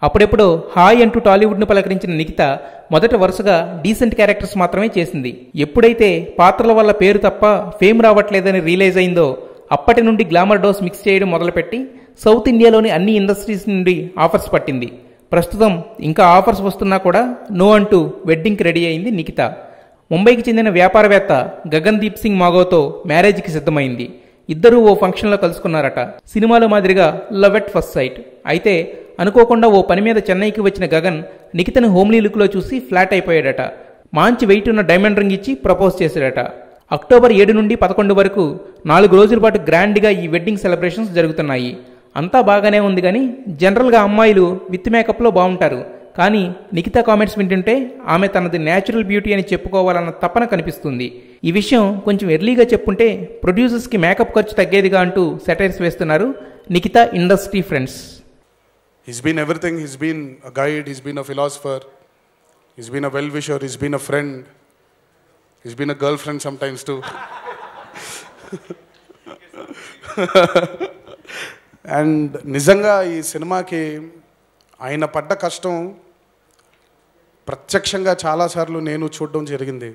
అప్పుడెప్పుడు hi అంటూ టాలీవుడ్ను పలకరించిన నిఖిత మొదట వరుసగా డీసెంట్ క్యారెక్టర్స్ మాత్రమే చేసింది. ఎప్పుడైతే పాత్రల వల్ల పేరు తప్ప ఫేమ్ రావట్లేదని రియలైజ్ అయిందో అప్పటి నుండి గ్లామర్ డోస్ మిక్స్ చేయడం మొదలుపెట్టి సౌత్ ఇండియాలోని అన్ని ఇండస్ట్రీస్ నుండి ఆఫర్స్ పట్టింది. ప్రస్తుతం ఇంకా ఆఫర్స్ వస్తున్నా కూడా నో అంటూ వెడ్డింగ్కి రెడీ అయింది నిఖిత. ముంబైకి చెందిన వ్యాపారవేత్త గగన్దీప్ సింగ్ మాగోతో మ్యారేజ్కి సిద్ధమైంది. ఇద్దరూ ఓ ఫంక్షన్లో కలుసుకున్నారట. సినిమాలో మాదిరిగా లవ్ ఎట్ ఫస్ట్ సైట్. అయితే అనుకోకుండా ఓ పని మీద చెన్నైకి వచ్చిన గగన్ నిఖితను హోమ్లీ లుక్లో చూసి ఫ్లాట్ అయిపోయాడట. మంచి వెయిట్ ఉన్న డైమండ్ రింగ్ ఇచ్చి ప్రపోజ్ చేశాడట. అక్టోబర్ 7 నుండి 11 వరకు 4 రోజుల పాటు గ్రాండ్గా ఈ వెడ్డింగ్ సెలబ్రేషన్స్ జరుగుతున్నాయి. అంతా బాగానే ఉంది కానీ జనరల్గా అమ్మాయిలు విత్ మేకప్లో బాగుంటారు. కానీ నిఖిత కామెంట్స్ వింటుంటే ఆమె తనది న్యాచురల్ బ్యూటీ అని చెప్పుకోవాలన్న తపన కనిపిస్తుంది. ఈ విషయం కొంచెం ఎర్లీగా చెప్పుంటే ప్రొడ్యూసర్స్కి మేకప్ ఖర్చు తగ్గేదిగా అంటూ సెటైర్స్ వేస్తున్నారు Nikhita industry friends. He's been everything. He's been a guide, he's been a philosopher, he's been a well-wisher, he's been a friend, he's been a girlfriend sometimes too. And నిజంగా ఈ సినిమాకి ఆయన పడ్డ కష్టం ప్రత్యక్షంగా చాలాసార్లు నేను చూడడం జరిగింది.